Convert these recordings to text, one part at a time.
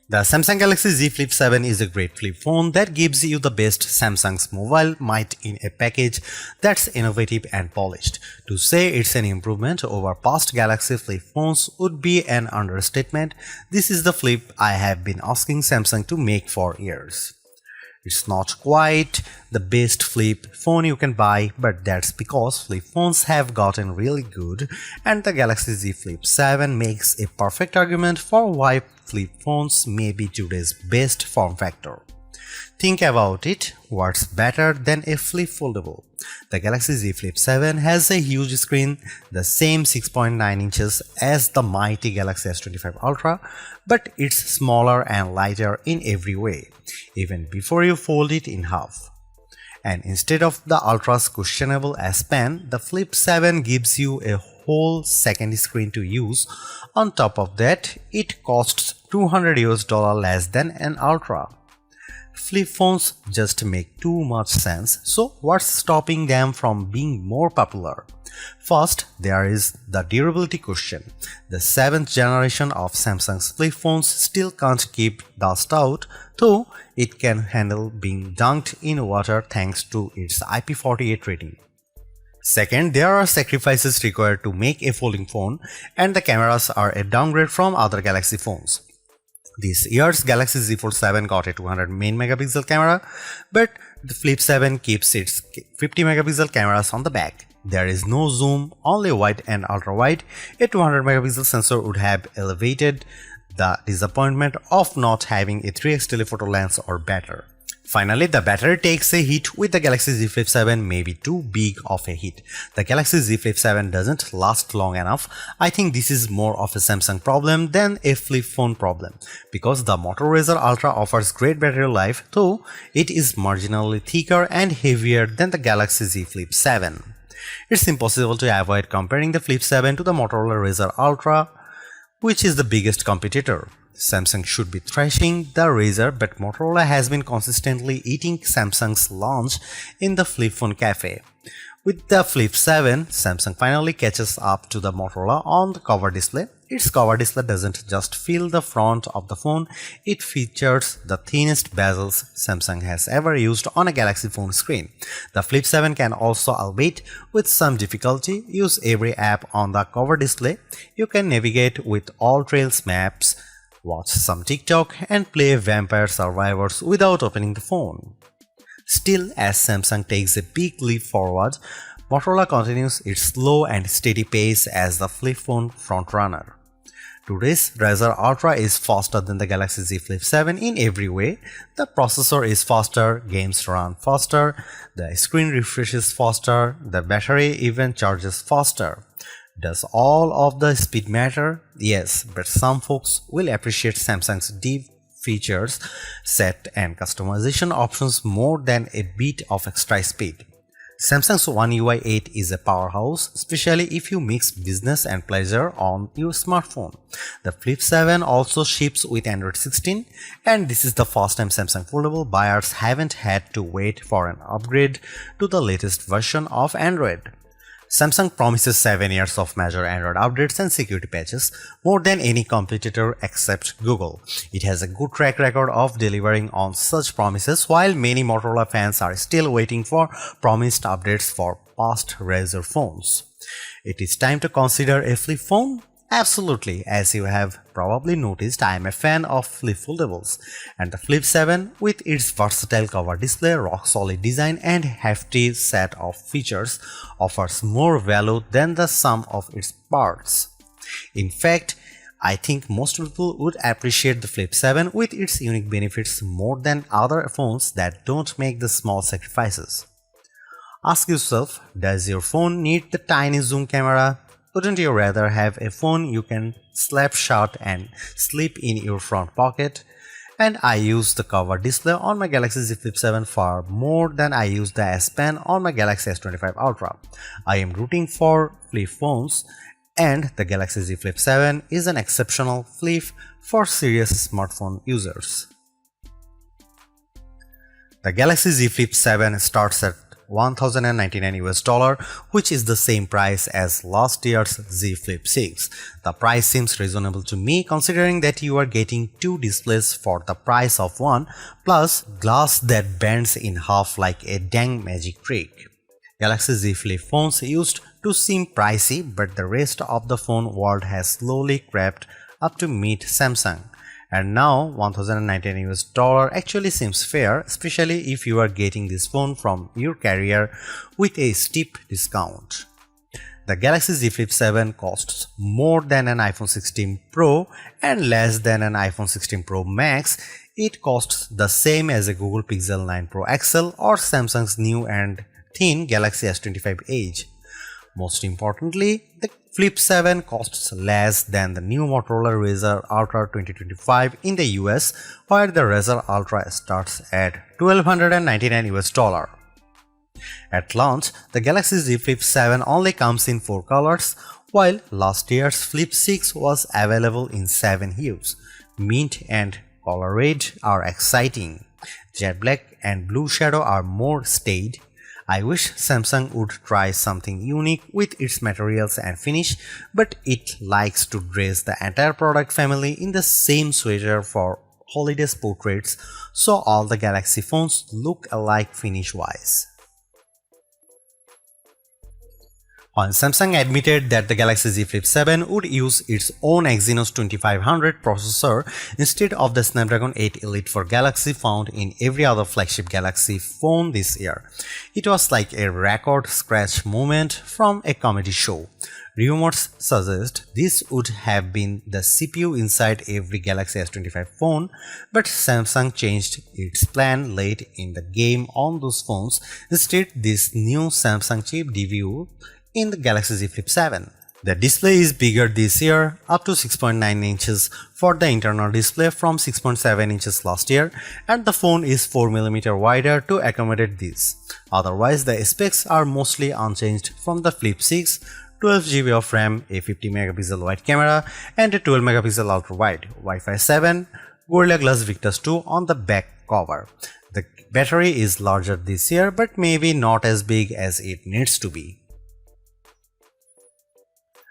The Samsung Galaxy Z Flip 7 is a great flip phone that gives you the best Samsung's mobile might in a package that's innovative and polished. To say it's an improvement over past Galaxy flip phones would be an understatement. This is the flip I have been asking Samsung to make for years. It's not quite the best flip phone you can buy, but that's because flip phones have gotten really good, and the Galaxy Z Flip 7 makes a perfect argument for why flip phones may be today's best form factor. Think about it, what's better than a flip foldable? The Galaxy Z Flip 7 has a huge screen, the same 6.9 inches as the mighty Galaxy S25 Ultra, but it's smaller and lighter in every way, even before you fold it in half. And instead of the Ultra's questionable S Pen, the Flip 7 gives you a whole second screen to use. On top of that, it costs $200 less than an Ultra. Flip phones just make too much sense, so what's stopping them from being more popular? First, there is the durability question. The 7th generation of Samsung's flip phones still can't keep dust out, though it can handle being dunked in water thanks to its IP48 rating. Second, there are sacrifices required to make a folding phone, and the cameras are a downgrade from other Galaxy phones. This year's Galaxy Z Fold 7 got a 200 main megapixel camera, but the Flip 7 keeps its 50 megapixel cameras on the back. There is no zoom, only wide and ultra wide. A 200 megapixel sensor would have elevated the disappointment of not having a 3x telephoto lens or better. Finally, the battery takes a hit with the Galaxy Z Flip 7, maybe too big of a hit. The Galaxy Z Flip 7 doesn't last long enough. I think this is more of a Samsung problem than a flip phone problem, because the Moto Razr Ultra offers great battery life, though it is marginally thicker and heavier than the Galaxy Z Flip 7. It's impossible to avoid comparing the Flip 7 to the Motorola Razr Ultra, which is the biggest competitor. Samsung should be thrashing the Razr, but Motorola has been consistently eating Samsung's lunch in the flip phone cafe. With the Flip 7, Samsung finally catches up to the Motorola on the cover display. Its cover display doesn't just fill the front of the phone, it features the thinnest bezels Samsung has ever used on a Galaxy phone screen. The Flip 7 can also, albeit with some difficulty, use every app on the cover display. You can navigate with all Trails maps, watch some TikTok, and play Vampire Survivors without opening the phone. Still, as Samsung takes a big leap forward, Motorola continues its slow and steady pace as the flip phone frontrunner. Today's Razr Ultra is faster than the Galaxy Z Flip 7 in every way. The processor is faster, games run faster, the screen refreshes faster, the battery even charges faster. Does all of the speed matter? Yes, but some folks will appreciate Samsung's deep features set and customization options more than a bit of extra speed. Samsung's One UI 8 is a powerhouse, especially if you mix business and pleasure on your smartphone. The Flip 7 also ships with Android 16, and this is the first time Samsung Foldable buyers haven't had to wait for an upgrade to the latest version of Android. Samsung promises 7 years of major Android updates and security patches, more than any competitor except Google. It has a good track record of delivering on such promises, while many Motorola fans are still waiting for promised updates for past Razr phones. It is time to consider a flip phone? Absolutely, as you have probably noticed, I am a fan of flip foldables, and the Flip 7, with its versatile cover display, rock-solid design, and hefty set of features, offers more value than the sum of its parts. In fact, I think most people would appreciate the Flip 7 with its unique benefits more than other phones that don't make the small sacrifices. Ask yourself, does your phone need the tiny zoom camera? Wouldn't you rather have a phone you can slap shut and slip in your front pocket? And I use the cover display on my Galaxy Z Flip 7 far more than I use the S Pen on my Galaxy S25 Ultra. I am rooting for flip phones, and the Galaxy Z Flip 7 is an exceptional flip for serious smartphone users. The Galaxy Z Flip 7 starts at $1,099, which is the same price as last year's Z Flip 6. The price seems reasonable to me considering that you are getting two displays for the price of one, plus glass that bends in half like a dang magic trick. Galaxy Z Flip phones used to seem pricey, but the rest of the phone world has slowly crept up to meet Samsung. And now $1,099 actually seems fair, especially if you are getting this phone from your carrier with a steep discount. The Galaxy Z Flip 7 costs more than an iPhone 16 Pro and less than an iPhone 16 Pro Max. It costs the same as a Google Pixel 9 Pro XL or Samsung's new and thin Galaxy S25 Edge. Most importantly, the Flip 7 costs less than the new Motorola Razr Ultra 2025 in the US, where the Razr Ultra starts at $1,299. At launch, the Galaxy Z Flip 7 only comes in 4 colors, while last year's Flip 6 was available in 7 hues. Mint and color red are exciting. Jet black and blue shadow are more staid. I wish Samsung would try something unique with its materials and finish, but it likes to dress the entire product family in the same sweater for holiday portraits, so all the Galaxy phones look alike finish-wise. While Samsung admitted that the Galaxy Z Flip 7 would use its own Exynos 2500 processor instead of the Snapdragon 8 Elite for Galaxy found in every other flagship Galaxy phone this year, it was like a record scratch moment from a comedy show. Rumors suggest this would have been the CPU inside every Galaxy S25 phone, but Samsung changed its plan late in the game on those phones. Instead, this new Samsung chip debuted in the Galaxy Z Flip 7. The display is bigger this year, up to 6.9 inches for the internal display from 6.7 inches last year, and the phone is 4mm wider to accommodate this. Otherwise, the specs are mostly unchanged from the Flip 6, 12GB of RAM, a 50MP wide camera, and a 12MP ultra-wide, Wi-Fi 7, Gorilla Glass Victus 2 on the back cover. The battery is larger this year, but maybe not as big as it needs to be.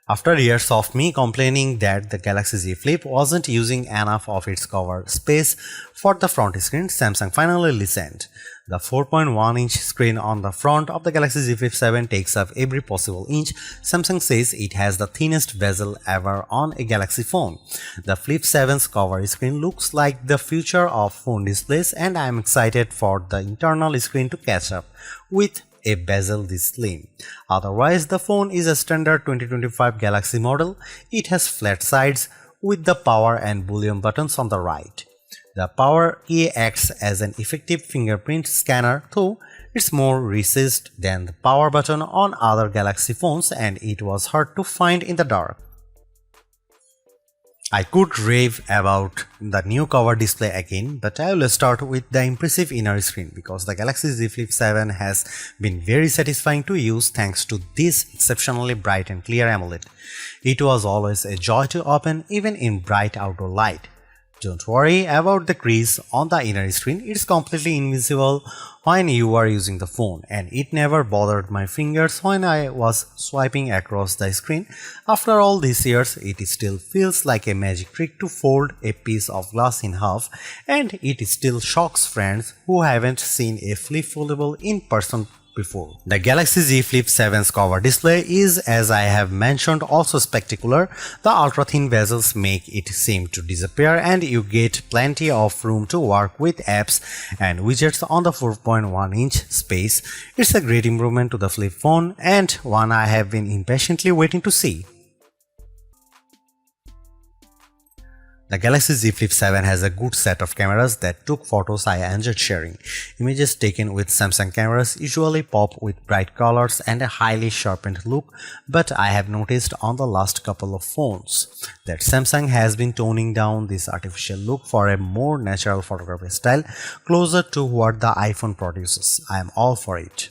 After years of me complaining that the Galaxy Z Flip wasn't using enough of its cover space for the front screen, Samsung finally listened. The 4.1-inch screen on the front of the Galaxy Z Flip 7 takes up every possible inch. Samsung says it has the thinnest bezel ever on a Galaxy phone. The Flip 7's cover screen looks like the future of phone displays, and I am excited for the internal screen to catch up with a bezel this slim. Otherwise, the phone is a standard 2025 Galaxy model. It has flat sides with the power and volume buttons on the right. The power key acts as an effective fingerprint scanner, though it's more recessed than the power button on other Galaxy phones, and it was hard to find in the dark. I could rave about the new cover display again, but I will start with the impressive inner screen because the Galaxy Z Flip 7 has been very satisfying to use thanks to this exceptionally bright and clear AMOLED. It was always a joy to open even in bright outdoor light. Don't worry about the crease on the inner screen, it's completely invisible when you are using the phone, and it never bothered my fingers when I was swiping across the screen. After all these years, it still feels like a magic trick to fold a piece of glass in half, and it still shocks friends who haven't seen a Flip Foldable in person before. The Galaxy Z Flip 7's cover display is, as I have mentioned, also spectacular. The ultra-thin bezels make it seem to disappear, and you get plenty of room to work with apps and widgets on the 4.1-inch space. It's a great improvement to the Flip phone, and one I have been impatiently waiting to see. The Galaxy Z Flip 7 has a good set of cameras that took photos I enjoyed sharing. Images taken with Samsung cameras usually pop with bright colors and a highly sharpened look, but I have noticed on the last couple of phones that Samsung has been toning down this artificial look for a more natural photography style, closer to what the iPhone produces. I am all for it.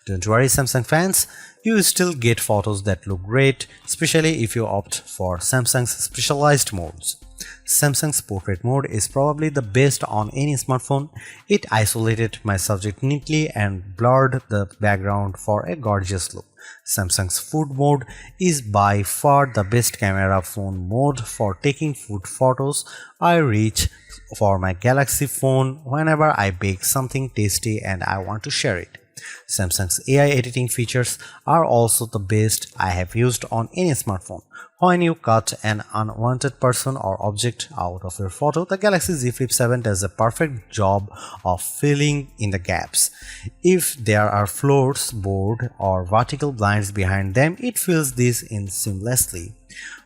Don't worry, Samsung fans, you still get photos that look great, especially if you opt for Samsung's specialized modes. Samsung's portrait mode is probably the best on any smartphone. It isolated my subject neatly and blurred the background for a gorgeous look. Samsung's food mode is by far the best camera phone mode for taking food photos. I reach for my Galaxy phone whenever I bake something tasty and I want to share it. Samsung's AI editing features are also the best I have used on any smartphone. When you cut an unwanted person or object out of your photo, the Galaxy Z Flip 7 does a perfect job of filling in the gaps. If there are floors, board, or vertical blinds behind them, it fills this in seamlessly.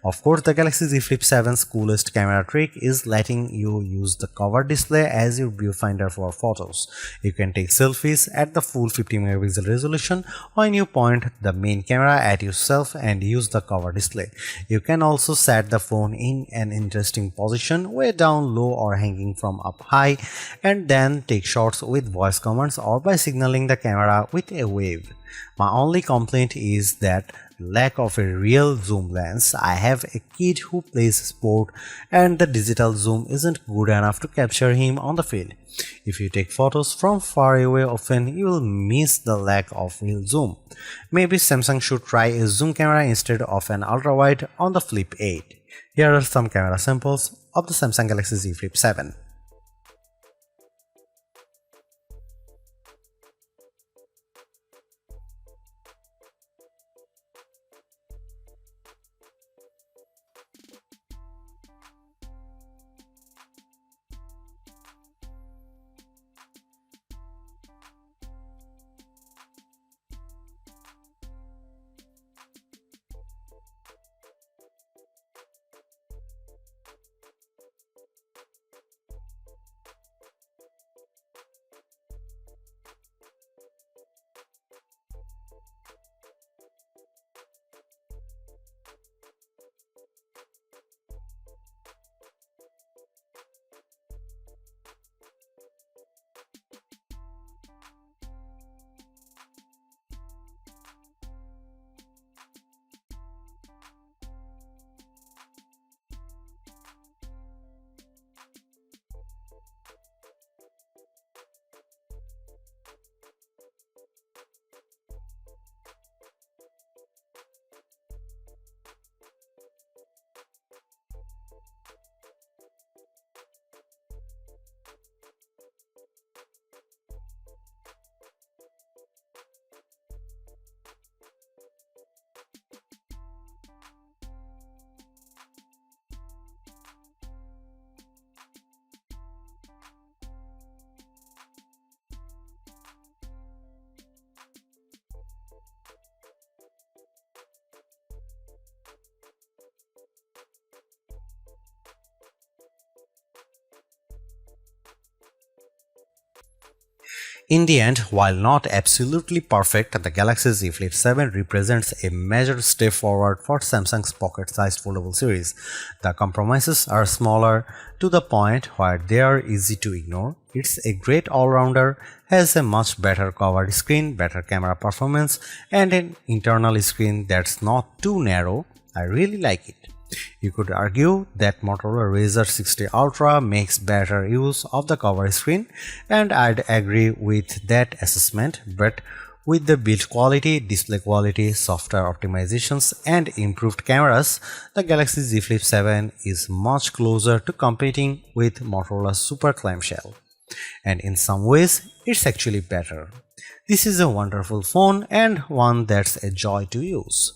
Of course, the Galaxy Z Flip 7's coolest camera trick is letting you use the cover display as your viewfinder for photos. You can take selfies at the full 50 megapixel resolution when you point the main camera at yourself and use the cover display. You can also set the phone in an interesting position, way down low or hanging from up high, and then take shots with voice commands or by signaling the camera with a wave. My only complaint is that lack of a real zoom lens. I have a kid who plays sport and the digital zoom isn't good enough to capture him on the field. If you take photos from far away often, you will miss the lack of real zoom. Maybe Samsung should try a zoom camera instead of an ultra-wide on the Flip 8. Here are some camera samples of the Samsung Galaxy Z Flip 7. In the end, while not absolutely perfect, the Galaxy Z Flip 7 represents a major step forward for Samsung's pocket-sized foldable series. The compromises are smaller to the point where they are easy to ignore. It's a great all-rounder, has a much better covered screen, better camera performance, and an internal screen that's not too narrow. I really like it. You could argue that Motorola Razr 60 Ultra makes better use of the cover screen, and I'd agree with that assessment, but with the build quality, display quality, software optimizations, and improved cameras, the Galaxy Z Flip 7 is much closer to competing with Motorola's Super Clamshell. And in some ways, it's actually better. This is a wonderful phone and one that's a joy to use.